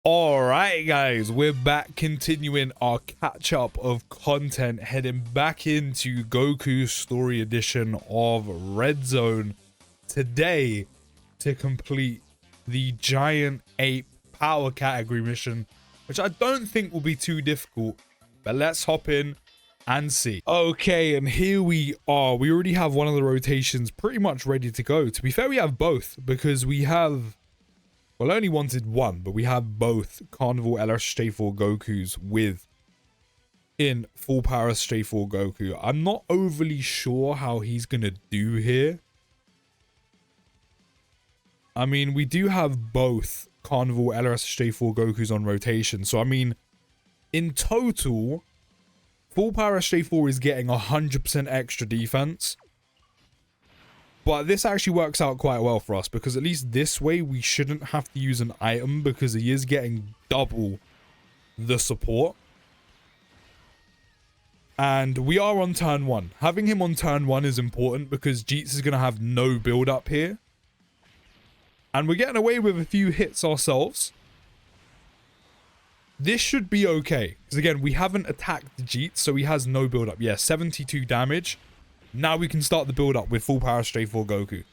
Alright guys, we're back continuing our catch up of content, heading back into Goku's story edition of Red Zone today to complete the giant ape power category mission, which I don't think will be too difficult, but let's hop in and see. Okay, and here we are. We already have one of the rotations pretty much ready to go. To be fair, we have both because we have, well, I only wanted one, but we have both Carnival LSJ4 Gokus with in full power SJ4 Goku. I'm not overly sure how he's going to do here. I mean, we do have both Carnival LSJ4 Gokus on rotation. So, I mean, in total, full power SJ4 is getting 100% extra defense. But this actually works out quite well for us because at least this way we shouldn't have to use an item because he is getting double the support. And we are on turn 1. Having him on turn 1 is important because Jeets is going to have no build up here. And we're getting away with a few hits ourselves. This should be okay. Because again, we haven't attacked Jeets, so he has no build up. Yeah, 72 damage. Now we can start the build up with full power SJ4 Goku.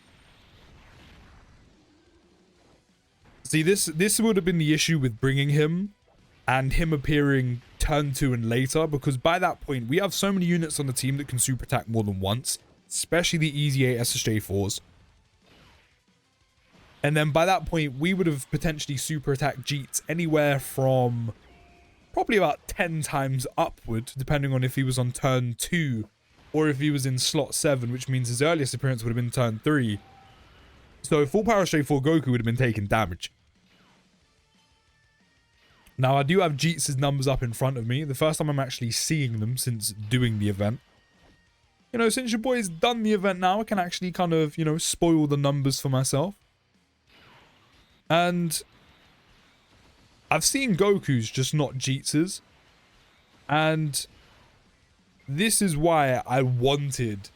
See, this would have been the issue with bringing him and him appearing turn 2 and later, because by that point we have so many units on the team that can super attack more than once, especially the Easy 8 SSJ4s. And then by that point we would have potentially super attacked Jeets anywhere from probably about 10 times upward, depending on if he was on turn 2 or if he was in slot 7, which means his earliest appearance would have been turn 3. So full power SJ4 Goku would have been taking damage. Now I do have Jeets' numbers up in front of me. The first time I'm actually seeing them since doing the event. You know, since your boy's done the event now, I can actually kind of, you know, spoil the numbers for myself. And I've seen Goku's, just not Jeets'. And this is why I wanted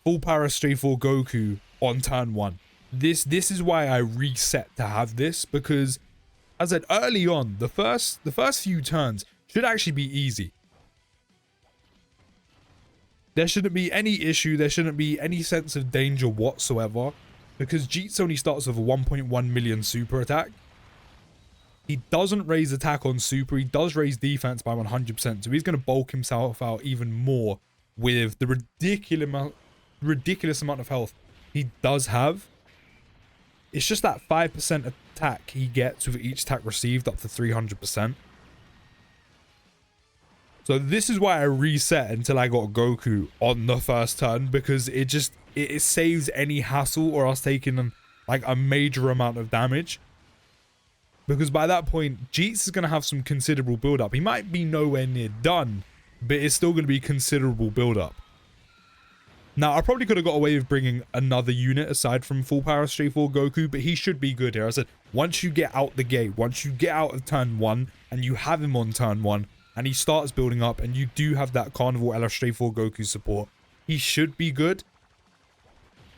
full power SJ4 Goku on turn 1. This is why I reset to have this, because as I said early on, the first few turns should actually be easy. There shouldn't be any issue, there shouldn't be any sense of danger whatsoever, because Jeets only starts with a 1.1 million super attack. He doesn't raise attack on super, he does raise defense by 100%, so he's going to bulk himself out even more with the ridiculous amount of health he does have. It's just that 5% attack he gets with each attack received up to 300%. So this is why I reset until I got Goku on the first turn, because it saves any hassle or us taking like a major amount of damage. Because by that point, Jeets is going to have some considerable build-up. He might be nowhere near done, but it's still going to be considerable build-up. Now, I probably could have got away with bringing another unit aside from full power SJ4 Goku, but he should be good here. I said, once you get out the gate, once you get out of turn 1, and you have him on turn 1, and he starts building up, and you do have that Carnival LSJ4 Goku support, he should be good.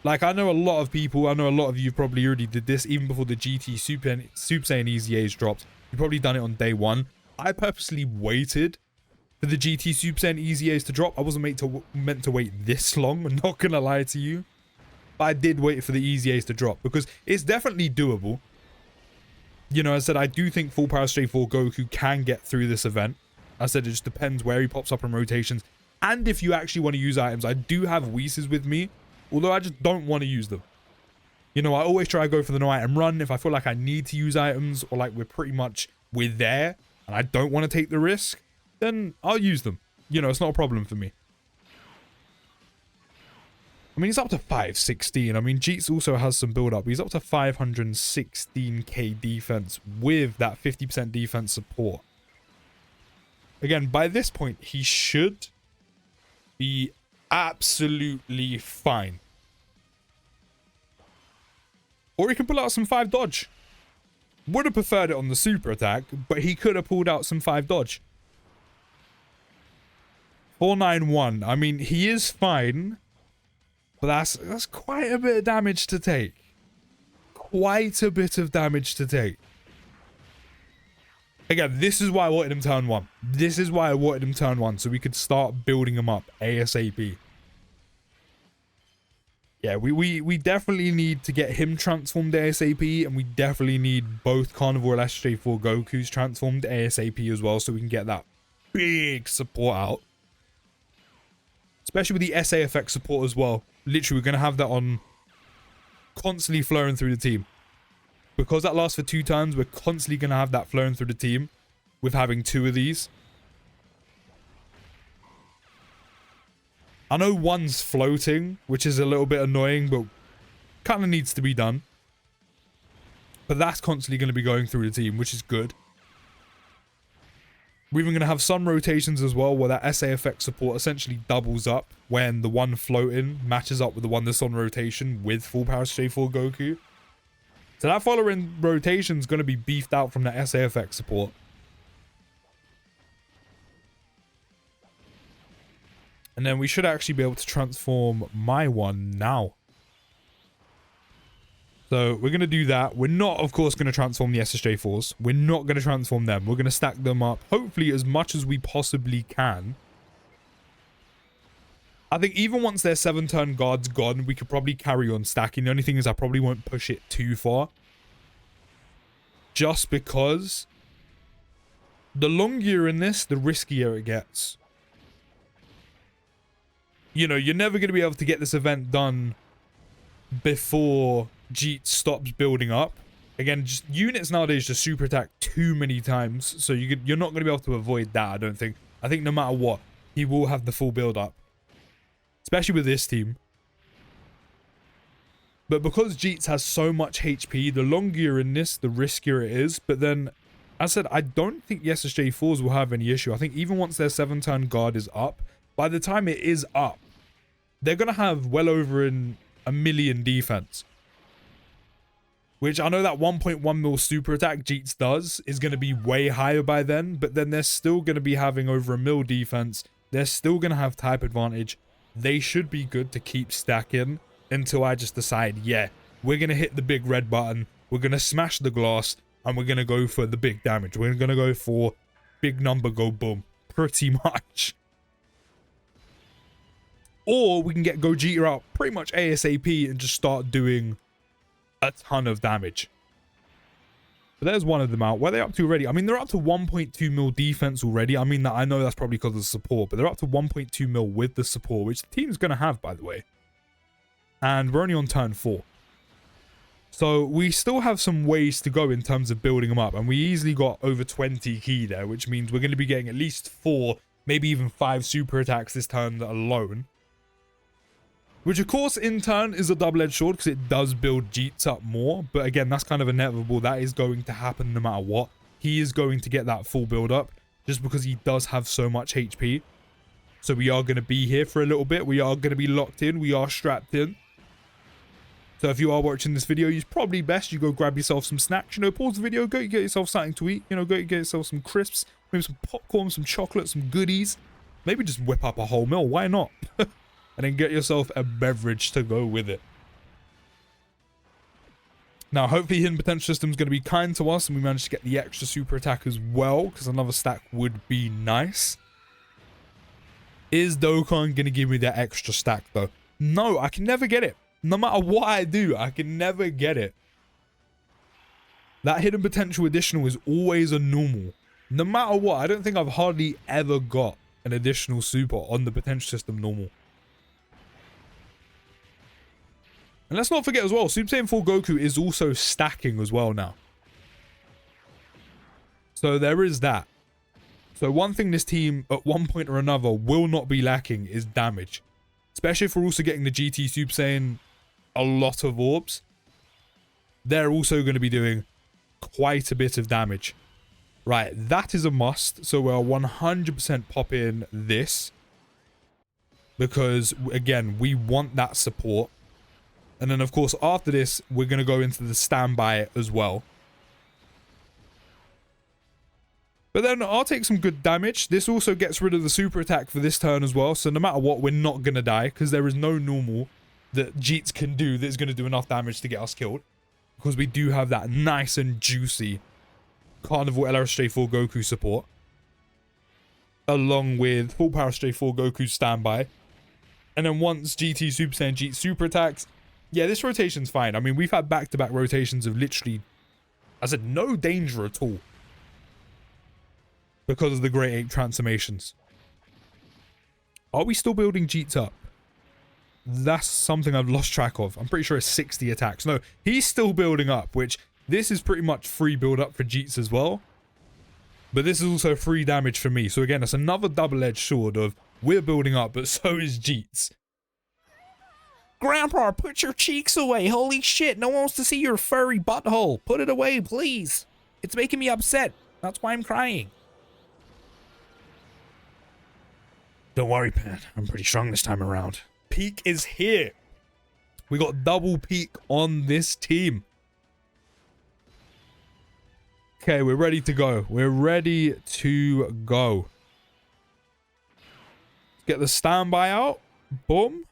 Like, I know a lot of people, I know a lot of you probably already did this even before the GT Super Saiyan Easy A's dropped. You've probably done it on day 1. I purposely waited for the GT Super Saiyan Easy A's to drop. I wasn't meant to wait this long, I'm not gonna lie to you. But I did wait for the Easy A's to drop because it's definitely doable. You know, I said I do think full power SJ4 Goku can get through this event. I said it just depends where he pops up in rotations. And if you actually want to use items, I do have Whis with me. Although I just don't want to use them. You know, I always try to go for the no item run. If I feel like I need to use items or like we're there and I don't want to take the risk, then I'll use them. You know, it's not a problem for me. I mean, he's up to 516. I mean, Jeets also has some build up. He's up to 516k defense with that 50% defense support. Again, by this point, he should be absolutely fine. Or he can pull out some 5 dodge. Would have preferred it on the super attack, but he could have pulled out some 5 dodge. 491. I mean, he is fine, but that's quite a bit of damage to take. Quite a bit of damage to take. Again, this is why I wanted him turn 1. This is why I wanted him turn 1, so we could start building him up ASAP. Yeah, we definitely need to get him transformed ASAP, and we definitely need both Carnivore and SSJ4 Goku's transformed ASAP as well, so we can get that big support out. Especially with the SA effect support as well. Literally, we're going to have that on constantly flowing through the team. Because that lasts for 2 turns, we're constantly going to have that flowing through the team with having 2 of these. I know one's floating, which is a little bit annoying, but kind of needs to be done. But that's constantly going to be going through the team, which is good. We're even going to have some rotations as well, where that SA effect support essentially doubles up when the one floating matches up with the one that's on rotation with full power J4 Goku. So that following rotation is going to be beefed out from that SA effect support. And then we should actually be able to transform my one now. So we're going to do that. We're not, of course, going to transform the SSJ4s. We're not going to transform them. We're going to stack them up, hopefully, as much as we possibly can. I think even once their 7-turn guard's gone, we could probably carry on stacking. The only thing is I probably won't push it too far. Just because the longer you're in this, the riskier it gets. You know, you're never going to be able to get this event done before Jeet stops building up. Again, just units nowadays just super attack too many times, so you're not going to be able to avoid that, I don't think. I think no matter what, he will have the full build up. Especially with this team. But because Jeets has so much HP, the longer you're in this, the riskier it is. But then, as I said, I don't think the SSJ4s will have any issue. I think even once their 7-turn guard is up, by the time it is up, they're going to have well over a million defense. Which I know that 1.1 mil super attack Jeets does is going to be way higher by then. But then they're still going to be having over a mil defense. They're still going to have type advantage. They should be good to keep stacking until I just decide, yeah, we're going to hit the big red button. We're going to smash the glass. And we're going to go for the big damage. We're going to go for big number, go boom. Pretty much. Or we can get Gogeta out pretty much ASAP and just start doing a ton of damage. But there's one of them out. Where are they up to already? I mean, they're up to 1.2 mil defense already. I mean, I know that's probably because of the support, but they're up to 1.2 mil with the support, which the team's going to have, by the way. And we're only on turn 4. So we still have some ways to go in terms of building them up. And we easily got over 20 key there, which means we're going to be getting at least 4, maybe even 5 super attacks this turn alone. Which, of course, in turn is a double-edged sword because it does build Jeets up more. But again, that's kind of inevitable. That is going to happen no matter what. He is going to get that full build-up just because he does have so much HP. So we are going to be here for a little bit. We are going to be locked in. We are strapped in. So if you are watching this video, it's probably best you go grab yourself some snacks. You know, pause the video, go get yourself something to eat. You know, go get yourself some crisps, maybe some popcorn, some chocolate, some goodies. Maybe just whip up a whole meal. Why not? And then get yourself a beverage to go with it. Now, hopefully Hidden Potential System is going to be kind to us and we manage to get the extra super attack as well, because another stack would be nice. Is Dokkan going to give me that extra stack, though? No, I can never get it. No matter what I do, I can never get it. That Hidden Potential additional is always a normal. No matter what, I don't think I've hardly ever got an additional super on the Potential System normal. And let's not forget as well, Super Saiyan 4 Goku is also stacking as well now. So there is that. So one thing this team, at one point or another, will not be lacking is damage. Especially if we're also getting the GT Super Saiyan a lot of orbs. They're also going to be doing quite a bit of damage. Right, that is a must. So we'll 100% pop in this. Because, again, we want that support. And then, of course, after this, we're going to go into the standby as well. But then I'll take some good damage. This also gets rid of the super attack for this turn as well. So no matter what, we're not going to die. Because there is no normal that Jeets can do that's going to do enough damage to get us killed. Because we do have that nice and juicy Carnival LRSJ4 Goku support, along with full power SJ4 Goku standby. And then once GT Super Saiyan Jeet super attacks, yeah, this rotation's fine. I mean, we've had back-to-back rotations of literally, I said, no danger at all because of the Great Ape transformations. Are we still building Jeets up? That's something I've lost track of. I'm pretty sure it's 60 attacks. No, he's still building up, which this is pretty much free build up for Jeets as well. But this is also free damage for me. So again, it's another double-edged sword of we're building up, but so is Jeets. Grandpa, put your cheeks away. Holy shit, no one wants to see your furry butthole. Put it away, please. It's making me upset. That's why I'm crying. Don't worry, Pan. I'm pretty strong this time around. Peak is here. We got double peak on this team. Okay, we're ready to go. We're ready to go. Get the standby out. Boom.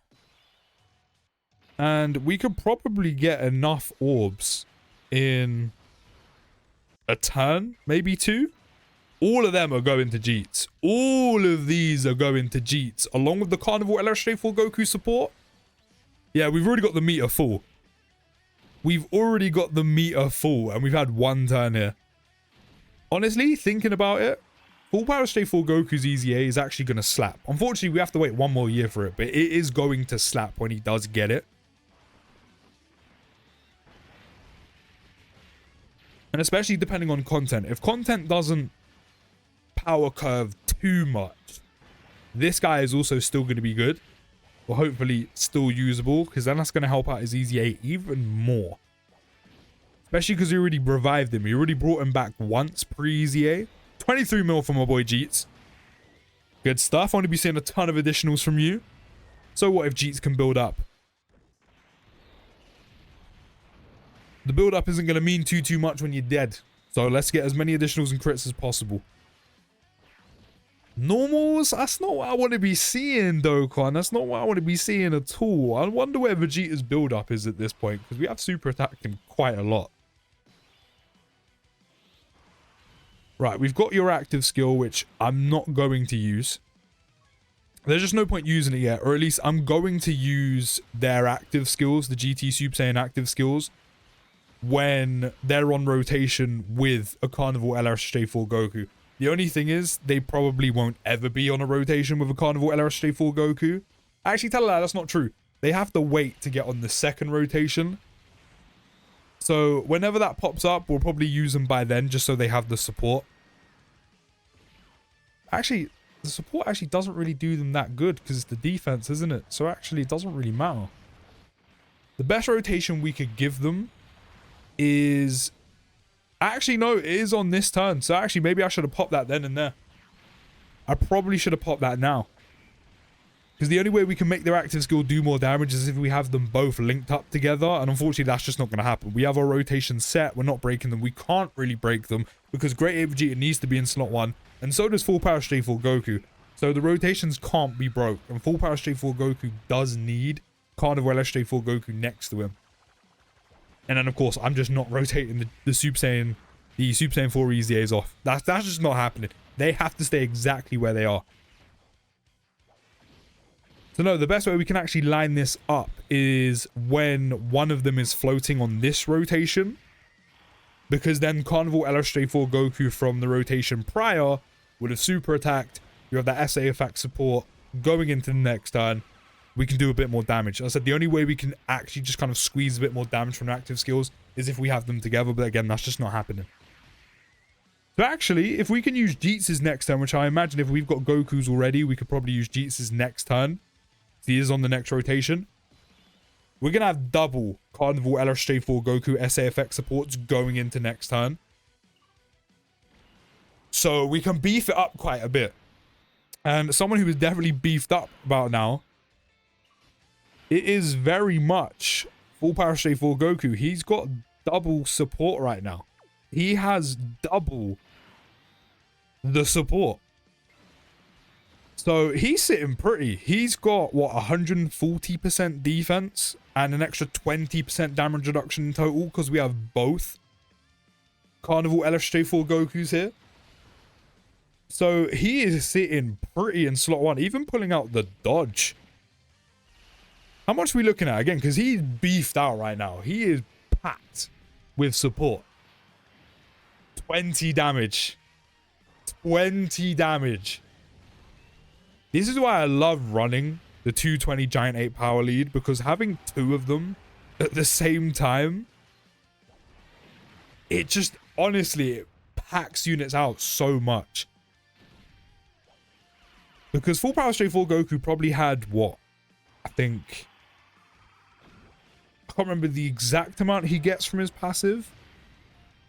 And we could probably get enough orbs in a turn, maybe two. All of them are going to Jeets. All of these are going to Jeets, along with the Carnival LRSJ4 Goku support. Yeah, we've already got the meter full. We've already got the meter full, and we've had one turn here. Honestly, thinking about it, full power SJ4 Goku's EZA is actually going to slap. Unfortunately, we have to wait one more year for it, but it is going to slap when he does get it. And especially depending on content. If content doesn't power curve too much, this guy is also still going to be good. Or hopefully still usable, because then that's going to help out his EZA even more. Especially because he already revived him. He already brought him back once pre-EZA. 23 mil from my boy Jeets. Good stuff. I want to be seeing a ton of additionals from you. So what if Jeets can build up? The build up isn't going to mean too much when you're dead. So let's get as many additionals and crits as possible. Normals? That's not what I want to be seeing, Dokkan. That's not what I want to be seeing at all. I wonder where Vegeta's build up is at this point, because we have super attacked him quite a lot. Right, we've got your active skill, which I'm not going to use. There's just no point using it yet, or at least I'm going to use their active skills, the GT Super Saiyan active skills, when they're on rotation with a Carnival LRSJ4 Goku. The only thing is, they probably won't ever be on a rotation with a Carnival LRSJ4 Goku. Actually, tell her that's not true. They have to wait to get on the second rotation. So, whenever that pops up, we'll probably use them by then, just so they have the support. Actually, the support actually doesn't really do them that good, because it's the defense, isn't it? So, actually, it doesn't really matter. The best rotation we could give them is... Actually, no, it is on this turn. So, actually, maybe I should have popped that then and there. I probably should have popped that now. Because the only way we can make their active skill do more damage is if we have them both linked up together. And unfortunately, that's just not going to happen. We have our rotation set. We're not breaking them. We can't really break them. Because Great Ape Vegeta needs to be in slot 1. And so does Full Power SJ4 Goku. So the rotations can't be broke. And Full Power SJ4 Goku does need Carnival SJ4 Goku next to him. And then, of course, I'm just not rotating the Super Saiyan 4 EZAs off. That's just not happening. They have to stay exactly where they are. So no, the best way we can actually line this up is when one of them is floating on this rotation. Because then Carnival LSJ4 Goku from the rotation prior would have super attacked. You have that SA effect support going into the next turn. We can do a bit more damage. As I said, the only way we can actually just kind of squeeze a bit more damage from active skills is if we have them together. But again, that's just not happening. So actually, if we can use Jeets' next turn, which I imagine if we've got Goku's already, we could probably use Jeets' next turn. He is on the next rotation. We're going to have double Carnival LSJ4 Goku SAFX supports going into next turn. So we can beef it up quite a bit. And someone who is definitely beefed up about now, it is very much Full Power SJ4 Goku. He's got double support right now. He has double the support. So he's sitting pretty. He's got, what, 140% defense and an extra 20% damage reduction in total because we have both. Carnival LSJ4 Goku's here. So he is sitting pretty in slot 1, even pulling out the dodge. How much are we looking at again? Because he's beefed out right now. He is packed with support. 20 damage. 20 damage. This is why I love running the 220 Giant Ape power lead, because having 2 of them at the same time, it just, honestly, it packs units out so much. Because full power straight 4 Goku probably had, what? I think... I can't remember the exact amount he gets from his passive.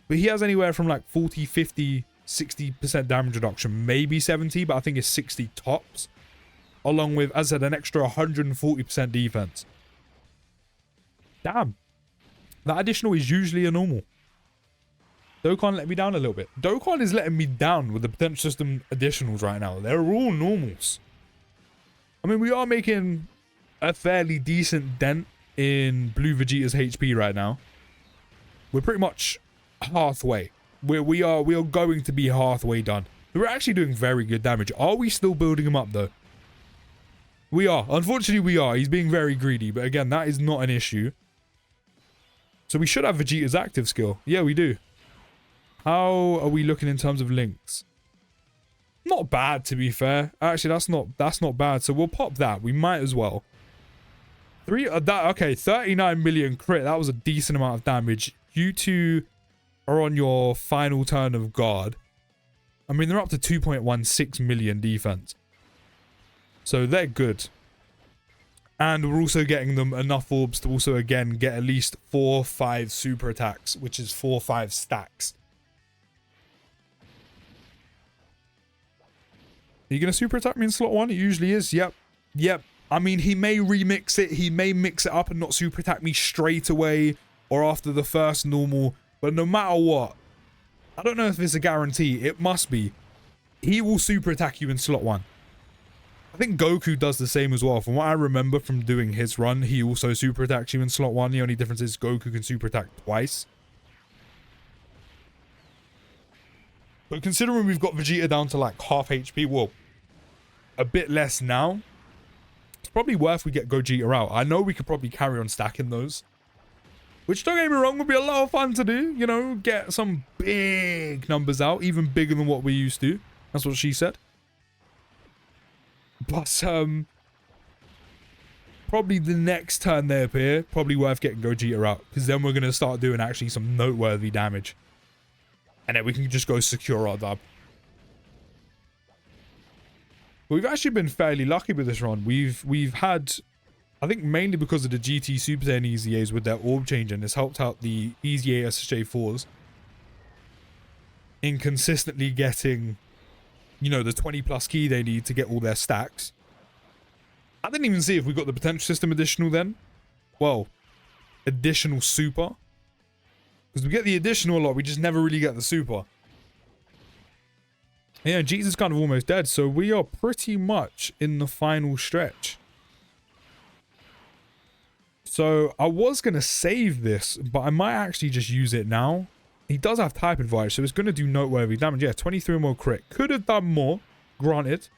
But he has anywhere from like 40, 50, 60% damage reduction. Maybe 70, but I think it's 60 tops. Along with, as I said, an extra 140% defense. Damn. That additional is usually a normal. Dokkan let me down a little bit. Dokkan is letting me down with the potential system additionals right now. They're all normals. I mean, we are making a fairly decent dent in Blue Vegeta's HP right now. We're pretty much halfway. We are going to be halfway done. We're actually doing very good damage. Are we still building him up though? We are. Unfortunately, we are. He's being very greedy, but again, that is not an issue. So we should have Vegeta's active skill. Yeah, we do. How are we looking in terms of links? Not bad, to be fair. Actually, that's not bad. So we'll pop that. We might as well. Okay, 39 million crit. That was a decent amount of damage. You two are on your final turn of guard. I mean, they're up to 2.16 million defense. So they're good. And we're also getting them enough orbs to also, again, get at least 4 or 5 super attacks, which is 4 or 5 stacks. Are you going to super attack me in slot 1? It usually is. Yep. Yep. I mean, he may remix it. He may mix it up and not super attack me straight away or after the first normal. But no matter what, I don't know if it's a guarantee. It must be. He will super attack you in slot 1. I think Goku does the same as well. From what I remember from doing his run, he also super attacks you in slot 1. The only difference is Goku can super attack twice. But considering we've got Vegeta down to like half HP, well, a bit less now, it's probably worth we get Gogeta out. I know we could probably carry on stacking those. Which, don't get me wrong, would be a lot of fun to do. You know, get some big numbers out, even bigger than what we used to. That's what she said. But, probably the next turn they appear, probably worth getting Gogeta out. Because then we're going to start doing actually some noteworthy damage. And then we can just go secure our dub. But we've actually been fairly lucky with this run. We've had, I think mainly because of the GT Super Saiyan EZAs with their orb changing, it's helped out the EZA SSJ4s in consistently getting, you know, the 20 plus key they need to get all their stacks. I didn't even see if we got the potential system additional then. Well, additional super. Because we get the additional a lot, we just never really get the super. Yeah, Jesus is kind of almost dead, so we are pretty much in the final stretch. So I was going to save this, but I might actually just use it now. He does have type advantage, so it's going to do noteworthy damage. Yeah, 23 more crit. Could have done more, granted.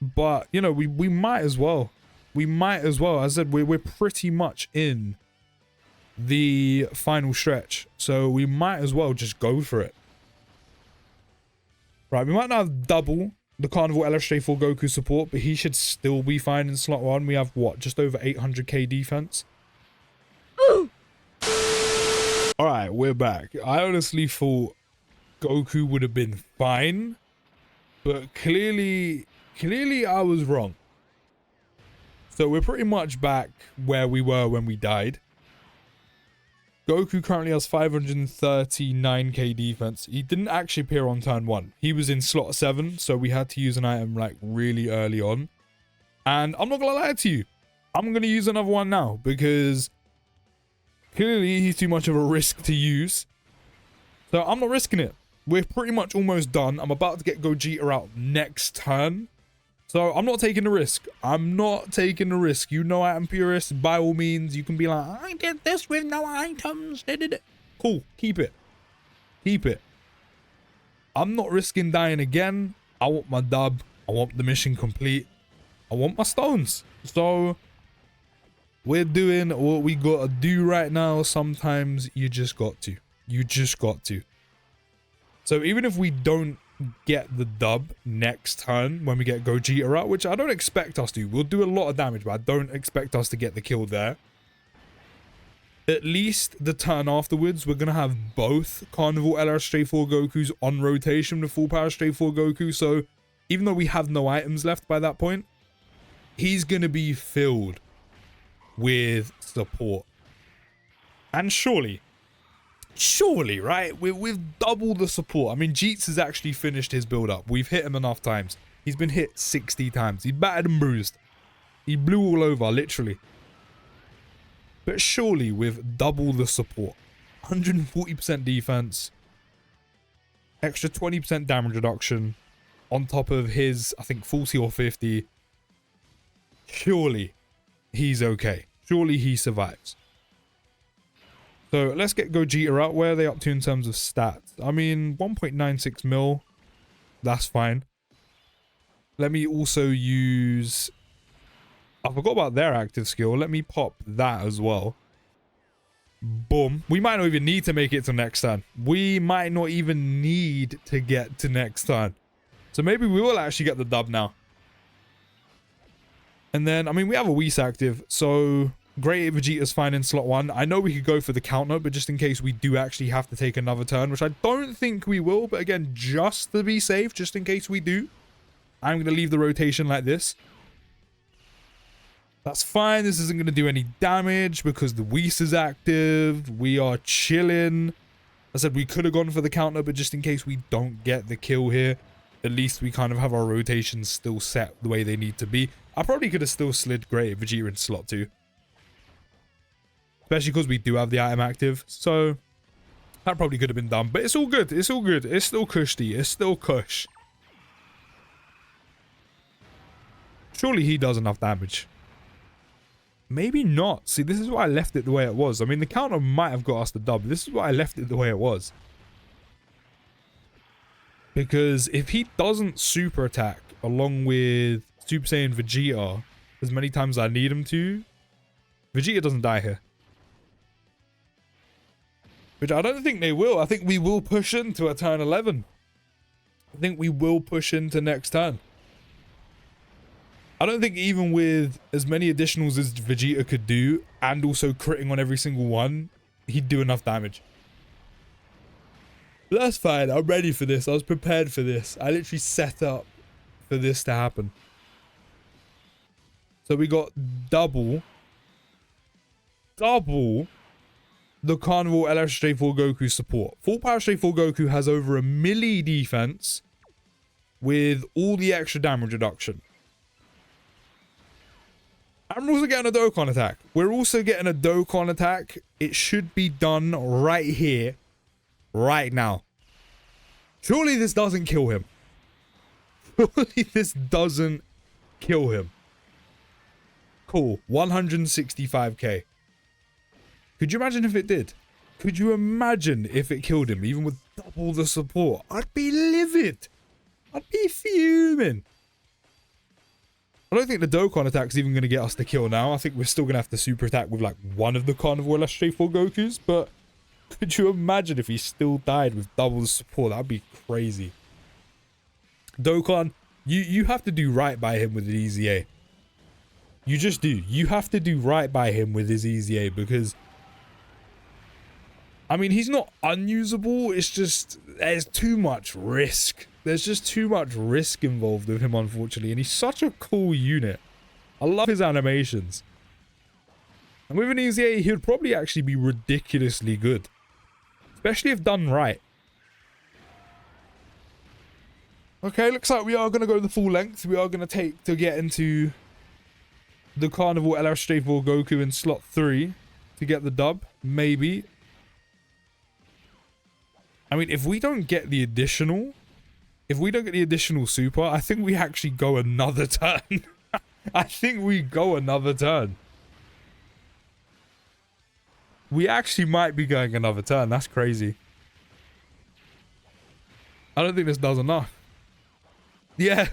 But, you know, we might as well. We might as well. As I said, we're pretty much in the final stretch. So we might as well just go for it. Right, we might not have double the Carnival LSJ4 Goku support, but he should still be fine in slot 1. We have, what, just over 800k defense? Alright, we're back. I honestly thought Goku would have been fine, but clearly I was wrong. So we're pretty much back where we were when we died. Goku currently has 539k defense. He didn't actually appear on turn 1. He was in slot 7, so we had to use an item like really early on. And I'm not gonna lie to you, I'm gonna use another one now because clearly he's too much of a risk to use. So I'm not risking it. We're pretty much almost done. I'm about to get Gogeta out next turn. So I'm not taking the risk. I'm not taking the risk. You know, item purist, by all means, you can be like, I did this with no items. Cool. Keep it. Keep it. I'm not risking dying again. I want my dub. I want the mission complete. I want my stones. So we're doing what we gotta do right now. Sometimes you just got to. You just got to. So even if we don't get the dub next turn when we get Gogeta out, which I don't expect us to. We'll do a lot of damage, but I don't expect us to get the kill there. At least the turn afterwards, we're going to have both Carnival LR-Straightforward Gokus on rotation with Full Power Straightforward Goku. So even though we have no items left by that point, he's going to be filled with support. And surely, right? We've doubled the support. I mean, Jeets has actually finished his build up. We've hit him enough times. He's been hit 60 times. He's battered and bruised. He blew all over, literally. But surely with double the support, 140% defense, extra 20% damage reduction on top of his, I think, 40 or 50, surely he's okay. Surely he survives. So let's get Gogeta out. Where are they up to in terms of stats? I mean, 1.96 mil. That's fine. Let me also use... I forgot about their active skill. Let me pop that as well. Boom. We might not even need to make it to next turn. We might not even need to get to next turn. So maybe we will actually get the dub now. And then, I mean, we have a Whis active. So Great Vegeta's fine in slot 1. I know we could go for the counter, but just in case we do actually have to take another turn, which I don't think we will. But again, just to be safe, just in case we do, I'm going to leave the rotation like this. That's fine. This isn't going to do any damage because the Whis is active. We are chilling. I said we could have gone for the counter, but just in case we don't get the kill here, at least we kind of have our rotations still set the way they need to be. I probably could have still slid Great Vegeta in slot 2. Especially because we do have the item active. So that probably could have been done. But it's all good. It's all good. It's still cushy. It's still cush. Surely he does enough damage. Maybe not. See, this is why I left it the way it was. I mean, the counter might have got us the dub. This is why I left it the way it was. Because if he doesn't super attack along with Super Saiyan Vegeta as many times as I need him to, Vegeta doesn't die here. Which I don't think they will. I think we will push into a turn 11. I think we will push into next turn. I don't think even with as many additionals as Vegeta could do, and also critting on every single one, he'd do enough damage. But that's fine. I'm ready for this. I was prepared for this. I literally set up for this to happen. So we got double the Carnival LR Straightforward Goku support. Full Power Straightforward Goku has over a melee defense with all the extra damage reduction. And we're also getting a Dokkan attack. We're also getting a Dokkan attack. It should be done right here, right now. Surely this doesn't kill him. Surely this doesn't kill him. Cool. 165k. Could you imagine if it did? Could you imagine if it killed him, even with double the support? I'd be livid. I'd be fuming. I don't think the Dokkan attack is even going to get us the kill now. I think we're still going to have to super attack with like one of the Carnival LR Straightforward Gokus. But could you imagine if he still died with double the support? That'd be crazy. Dokkan, you have to do right by him with his Easy A. You just do. You have to do right by him with his Easy A because... I mean, he's not unusable. It's just, there's too much risk. There's just too much risk involved with him, unfortunately. And he's such a cool unit. I love his animations. And with an Easy A, he would probably actually be ridiculously good. Especially if done right. Okay, looks like we are going to go the full length. We are going to take to get into the Carnival LR Straightforward Goku in slot 3 to get the dub. Maybe. I mean, if we don't get the additional super, I think we actually go another turn. I think we go another turn. We actually might be going another turn. That's crazy. I don't think this does enough. Yeah.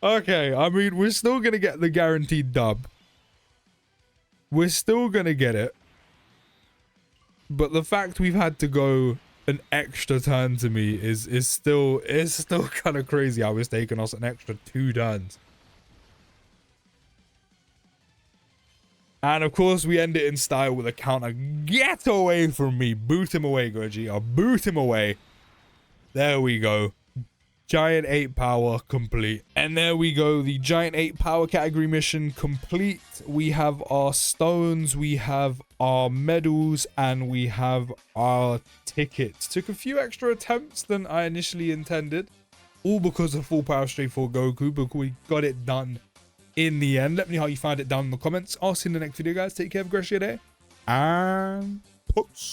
Okay, I mean, we're still going to get the guaranteed dub. We're still going to get it. But the fact we've had to go an extra turn to me is still kind of crazy how it's taken us an extra 2 turns. And of course, we end it in style with a counter. Get away from me. Boot him away, Gogeta. Boot him away. There we go. Giant 8 power complete. And there we go. The Giant 8 power category mission complete. We have our stones. We have our medals. And we have our tickets. Took a few extra attempts than I initially intended. All because of full power straight for Goku. But we got it done in the end. Let me know how you find it down in the comments. I'll see you in the next video, guys. Take care. Have a great day. And peace.